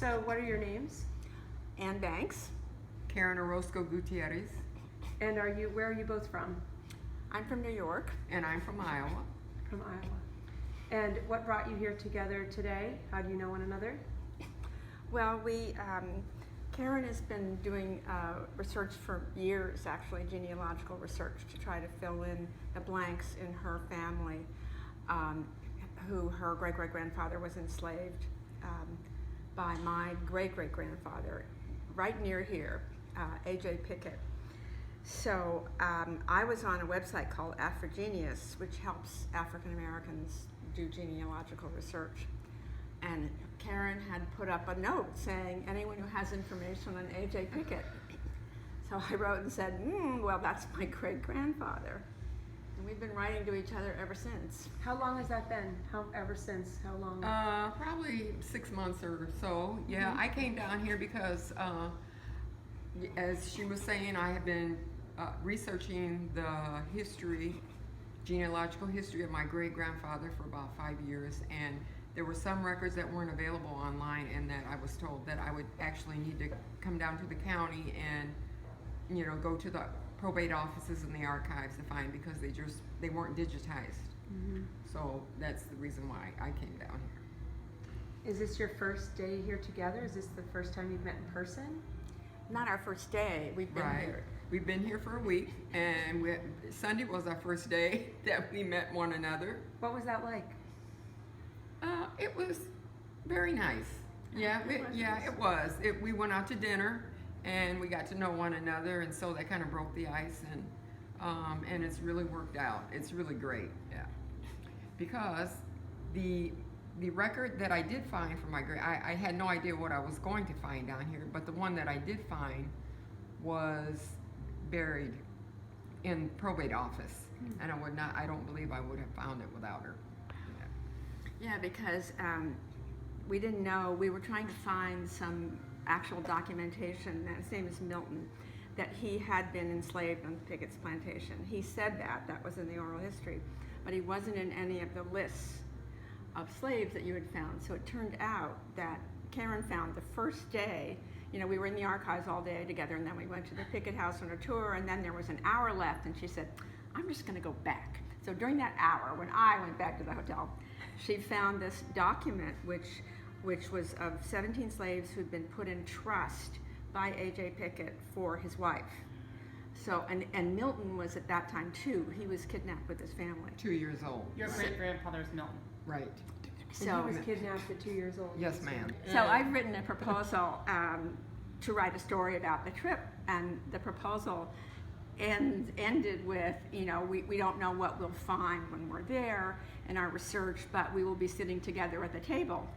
So what are your names? Ann Banks. Karen Orozco Gutierrez. And where are you both from? I'm from New York. And I'm from Iowa. From Iowa. And what brought you here together today? How do you know one another? Well, Karen has been doing research for years, actually, genealogical research, to try to fill in the blanks in her family, who her great-great-grandfather was enslaved by my great-great-grandfather, right near here, A.J. Pickett. So I was on a website called Afrogenius, which helps African Americans do genealogical research. And Karen had put up a note saying, anyone who has information on A.J. Pickett. So I wrote and said, well, that's my great-grandfather. And we've been writing to each other ever since. How long has that been? Ever since? How long? Probably 6 months or so. Yeah, I came down here because, as she was saying, I have been researching the genealogical history of my great-grandfather for about 5 years, and there were some records that weren't available online, and that I was told that I would actually need to come down to the county and, go to the probate offices and the archives to find, because they weren't digitized. So that's the reason why I came down here. Is this your first day here together? Is this the first time you've met in person? Not our first day. We've been here. We've been here for a week, and Sunday was our first day that we met one another. What was that like? It was very nice. Yeah, it was. We went out to dinner, and we got to know one another, and so that kind of broke the ice, and it's really worked out. It's really great, yeah. Because the record that I did find for I had no idea what I was going to find down here, but the one that I did find was buried in probate office, and I don't believe I would have found it without her. Yeah, because we didn't know. We were trying to find some actual documentation, and his name is Milton, that he had been enslaved on Pickett's plantation. He said that was in the oral history, but he wasn't in any of the lists of slaves that you had found. So it turned out that Karen found the first day, we were in the archives all day together, and then we went to the Pickett house on a tour, and then there was an hour left, and she said, I'm just gonna go back. So during that hour, when I went back to the hotel, she found this document which was of 17 slaves who'd been put in trust by A.J. Pickett for his wife. So, and Milton was at that time too. He was kidnapped with his family. 2 years old. Your great-grandfather's Milton. Right. So he was kidnapped at 2 years old. Yes, ma'am. So I've written a proposal to write a story about the trip, and the proposal ended with, we don't know what we'll find when we're there in our research, but we will be sitting together at the table.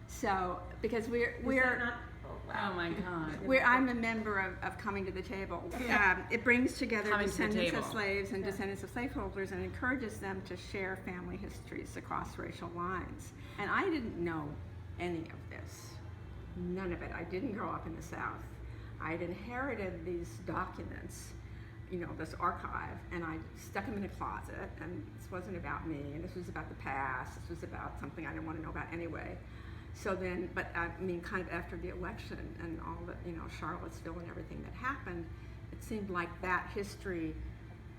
So, because Oh my God. I'm a member of Coming to the Table. It brings together descendants of slaves and descendants of slaveholders, and encourages them to share family histories across racial lines. And I didn't know any of this. None of it. I didn't grow up in the South. I'd inherited these documents, this archive, and I stuck them in a closet, and this wasn't about me, and this was about the past. This was about something I didn't want to know about anyway. So then, kind of after the election and all the, Charlottesville and everything that happened, it seemed like that history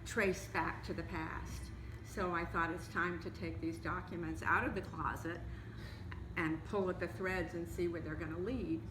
traced back to the past. So I thought it's time to take these documents out of the closet and pull at the threads and see where they're going to lead.